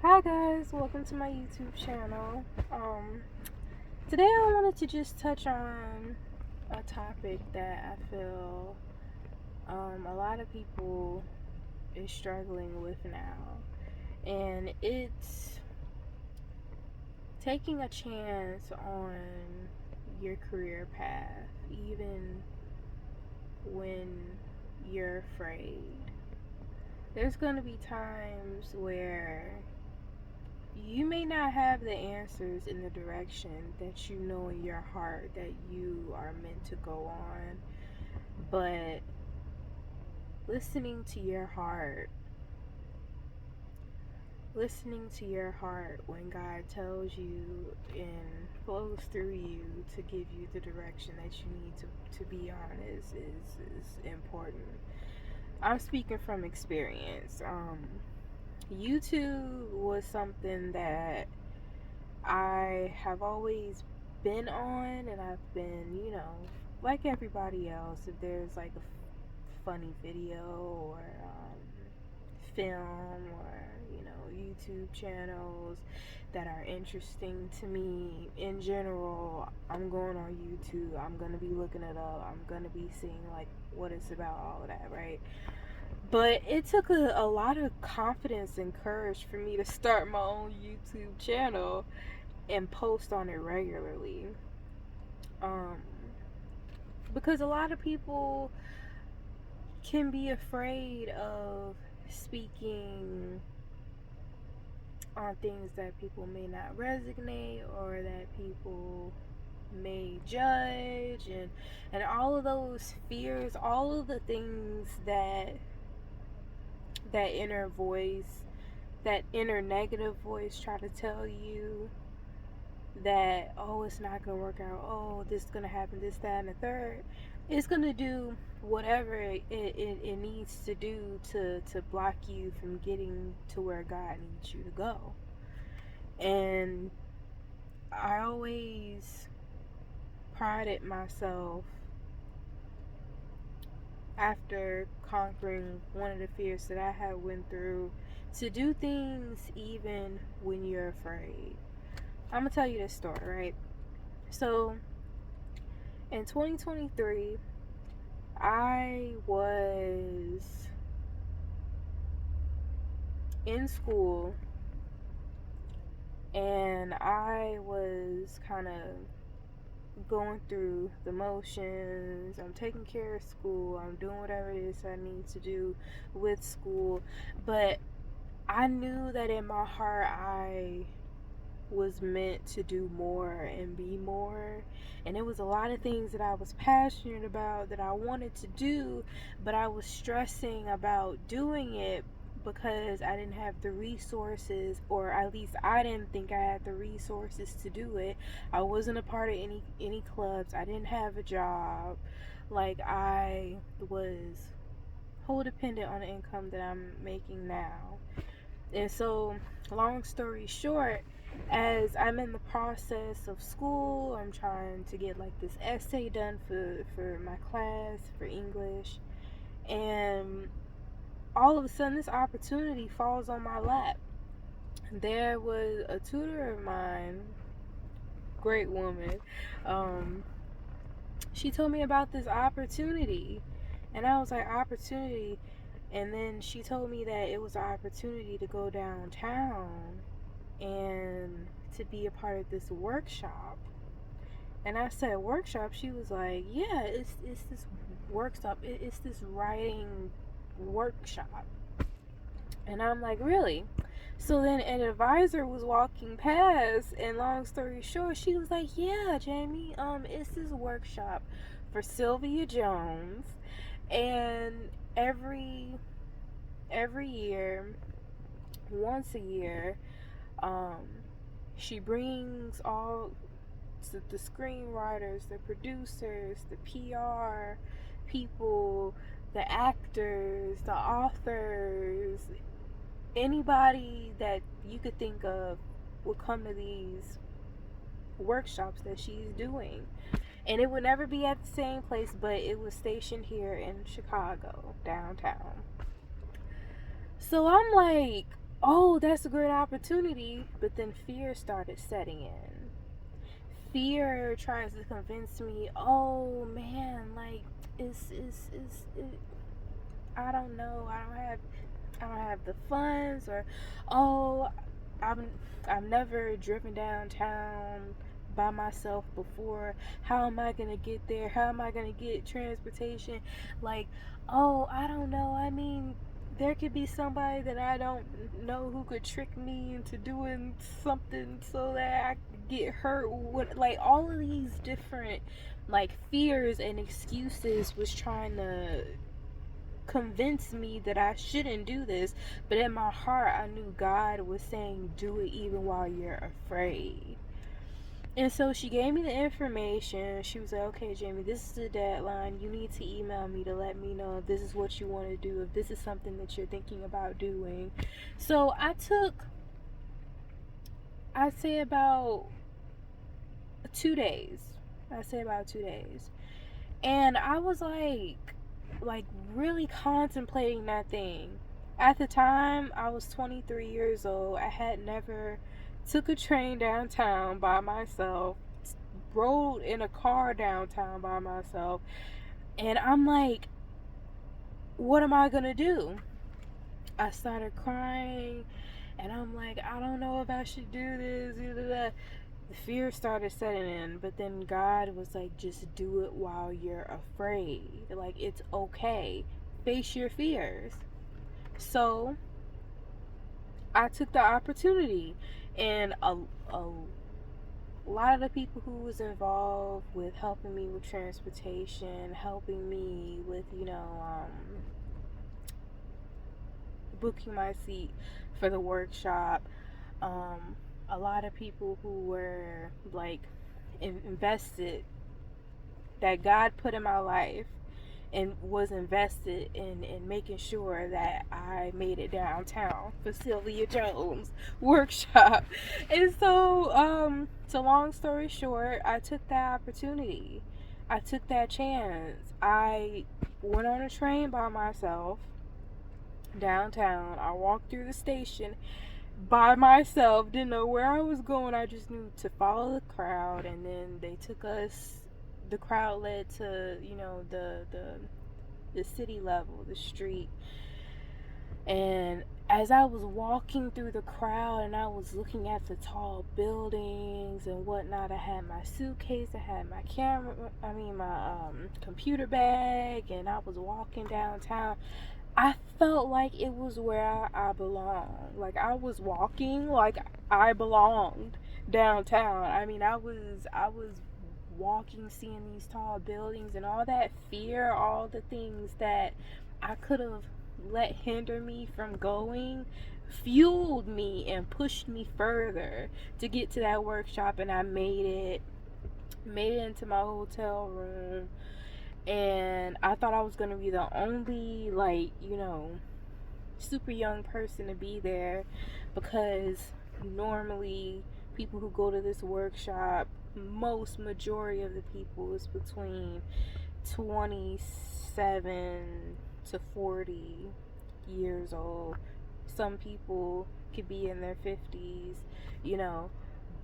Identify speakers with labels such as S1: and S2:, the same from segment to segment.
S1: Hi guys, welcome to my YouTube channel. Today I wanted to just touch on a topic that I feel a lot of people is struggling with now, and it's taking a chance on your career path, even when you're afraid. There's going to be times where you may not have the answers in the direction that you know in your heart that you are meant to go on, but listening to your heart, when God tells you and flows through you to give you the direction that you need to be on is important. I'm speaking from experience. YouTube was something that I have always been on, and I've been, like everybody else, if there's like a funny video or film or, YouTube channels that are interesting to me in general, I'm going on YouTube, I'm going to be looking it up, I'm going to be seeing like what it's about, all of that, right? But it took a lot of confidence and courage for me to start my own YouTube channel and post on it regularly. Um, because a lot of people can be afraid of speaking on things that people may not resonate or that people may judge, and all of those fears, all of the things that inner voice, that inner negative voice try to tell you that, oh, it's not gonna work out, oh, this is gonna happen, this, that, and the third. It's gonna do whatever it needs to do to block you from getting to where God needs you to go. And I always prided myself, after conquering one of the fears that I had went through, to do things even when you're afraid. I'm gonna tell you this story, right? So in 2023, I was in school and I was kind of going through the motions. I'm taking care of school, I'm doing whatever it is I need to do with school, but I knew that in my heart I was meant to do more and be more, and it was a lot of things that I was passionate about that I wanted to do, but I was stressing about doing it because I didn't have the resources, or at least I didn't think I had the resources to do it. I wasn't a part of any clubs, I didn't have a job, like I was whole dependent on the income that I'm making now. And so, long story short, as I'm in the process of school, I'm trying to get like this essay done for my class for English, and all of a sudden this opportunity falls on my lap. There was a tutor of mine, great woman, she told me about this opportunity, and I was like, opportunity? And then she told me that it was an opportunity to go downtown and to be a part of this workshop. And I said, workshop? She was like, yeah, it's this workshop, it's this writing workshop. And I'm like, really? So then an advisor was walking past, and long story short, she was like, yeah, Jamie, it's this workshop for Sylvia Jones, and every year, once a year, um, she brings all the screenwriters, the producers, the PR people, the actors, the authors, anybody that you could think of will come to these workshops that she's doing. And it would never be at the same place, but it was stationed here in Chicago, downtown. So I'm like, oh, that's a great opportunity. But then fear started setting in. Fear tries to convince me, oh man, like, it's I don't know, I don't have the funds, or oh, I'm I've never driven downtown by myself before. How am I gonna get there? How am I gonna get transportation? Like, oh, I don't know. I mean, there could be somebody that I don't know who could trick me into doing something so that I could get hurt. What, like, all of these different like fears and excuses was trying to convince me that I shouldn't do this, but in my heart I knew God was saying do it even while you're afraid. And so she gave me the information. She was like, okay, Jamie, this is the deadline. You need to email me to let me know if this is what you want to do, if this is something that you're thinking about doing. So I took, I'd say about 2 days. I'd say about 2 days. And I was like really contemplating that thing. At the time, I was 23 years old. I had never took a train downtown by myself, rode in a car downtown by myself, and I'm like, what am I gonna do? I started crying, and I'm like, I don't know if I should do this. The fear started setting in, but then God was like, just do it while you're afraid. Like, it's okay. Face your fears. So I took the opportunity, and a lot of the people who was involved with helping me with transportation, helping me with, booking my seat for the workshop, a lot of people who were like invested, that God put in my life and was invested in making sure that I made it downtown for Sylvia Jones workshop. And so long story short, I took that opportunity. I took that chance. I went on a train by myself downtown. I walked through the station by myself, didn't know where I was going. I just knew to follow the crowd, and then they took us, the crowd led to, the city level, the street. And as I was walking through the crowd and I was looking at the tall buildings and whatnot, I had my suitcase, I had my my computer bag, and I was walking downtown. I felt like it was where I belonged. Like, I was walking like I belonged downtown. I mean, I was walking, seeing these tall buildings, and all that fear, all the things that I could have let hinder me from going, fueled me and pushed me further to get to that workshop. And I made it into my hotel room, and I thought I was going to be the only, like, super young person to be there, because normally people who go to this workshop, majority of the people is between 27 to 40 years old. Some people could be in their 50s,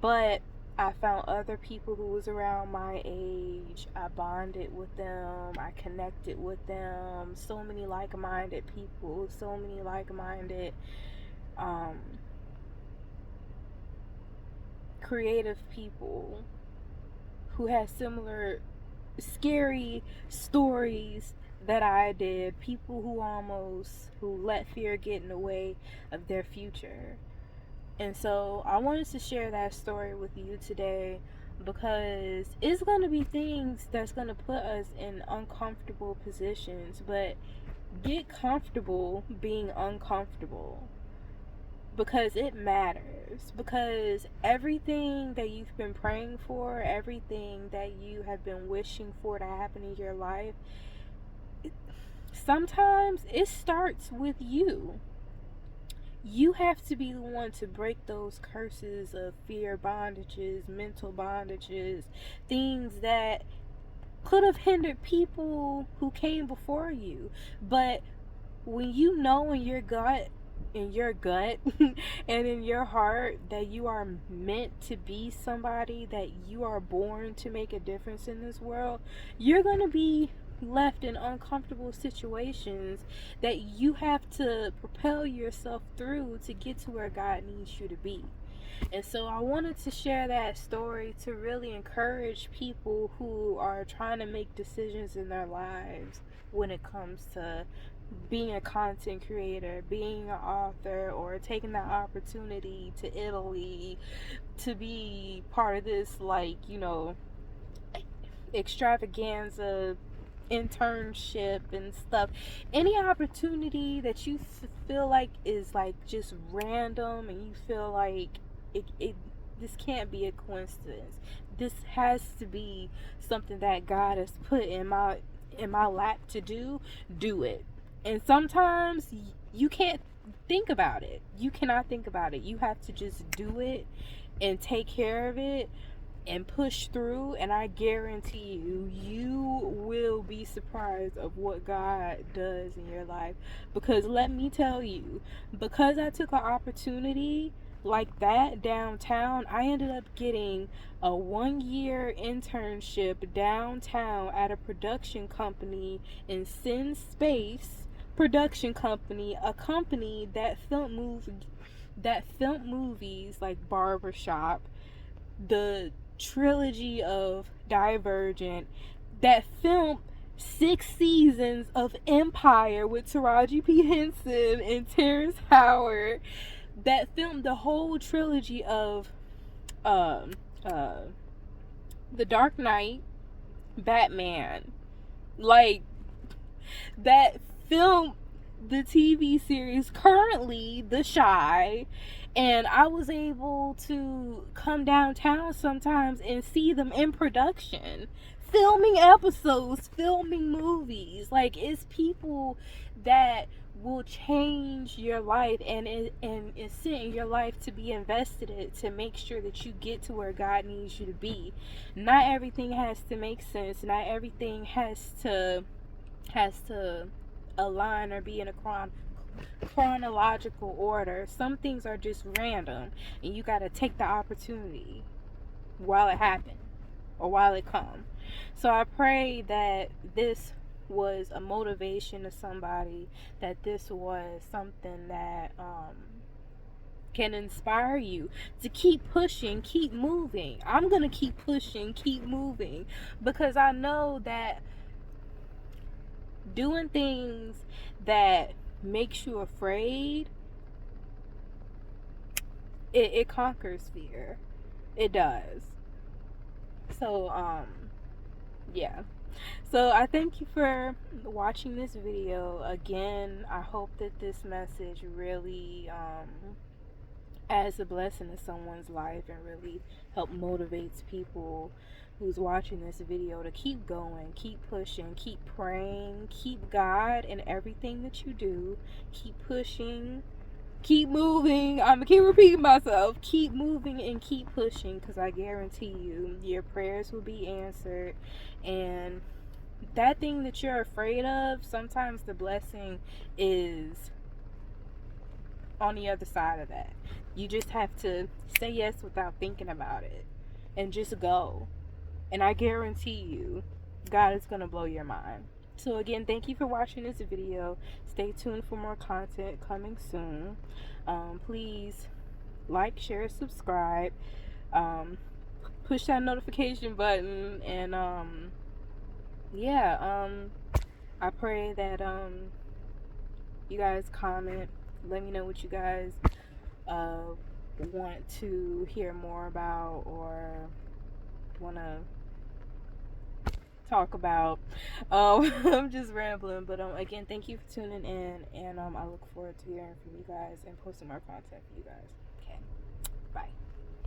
S1: but I found other people who was around my age. I bonded with them. I connected with them. So many like-minded people. So many like-minded, creative people who had similar scary stories that I did. People who let fear get in the way of their future. And so I wanted to share that story with you today, because it's going to be things that's going to put us in uncomfortable positions, but get comfortable being uncomfortable, because it matters. Because everything that you've been praying for, everything that you have been wishing for to happen in your life, sometimes it starts with you. You have to be the one to break those curses of fear bondages, mental bondages, things that could have hindered people who came before you. But when you know in your gut in your gut and in your heart that you are meant to be somebody, that you are born to make a difference in this world, you're going to be left in uncomfortable situations that you have to propel yourself through to get to where God needs you to be. And so I wanted to share that story to really encourage people who are trying to make decisions in their lives when it comes to being a content creator, being an author, or taking that opportunity to Italy to be part of this, like, extravaganza internship and stuff. Any opportunity that you feel like is like just random and you feel like it this can't be a coincidence. This has to be something that God has put in my lap to do it. And sometimes you can't think about it. You cannot think about it. You have to just do it and take care of it and push through, and I guarantee you, you will be surprised of what God does in your life. Because let me tell you, because I took an opportunity like that downtown, I ended up getting a 1-year internship downtown at a production company in Sin Space production company, a company that filmed movies like Barbershop, the trilogy of Divergent, that filmed 6 seasons of Empire with Taraji P. Henson and Terrence Howard, that filmed the whole trilogy of um uh The Dark Knight, Batman, like, that film the TV series currently The Chi, and I was able to come downtown sometimes and see them in production, filming episodes, filming movies. Like, it's people that will change your life and is sent in your life to be invested in, to make sure that you get to where God needs you to be. Not everything has to make sense. Not everything has to align or be in a chronological order. Some things are just random, and you got to take the opportunity while it happens or while it comes. So I pray that this was a motivation to somebody, that this was something that can inspire you to keep pushing, keep moving. I'm gonna keep pushing, keep moving, because I know that doing things that makes you afraid, it conquers fear. It does. So yeah. So I thank you for watching this video. Again, I hope that this message really adds a blessing to someone's life and really help motivates people who's watching this video to keep going, keep pushing, keep praying, keep God in everything that you do, keep pushing, keep moving. I'm gonna keep repeating myself. Keep moving and keep pushing, because I guarantee you your prayers will be answered. And that thing that you're afraid of, sometimes the blessing is on the other side of that. You just have to say yes without thinking about it and just go. And I guarantee you, God is going to blow your mind. So again, thank you for watching this video. Stay tuned for more content coming soon. Please like, share, subscribe. Push that notification button. And I pray that you guys comment. Let me know what you guys want to hear more about or want to talk about. I'm just rambling, but again, thank you for tuning in, and I look forward to hearing from you guys and posting more content for you guys. Okay, bye.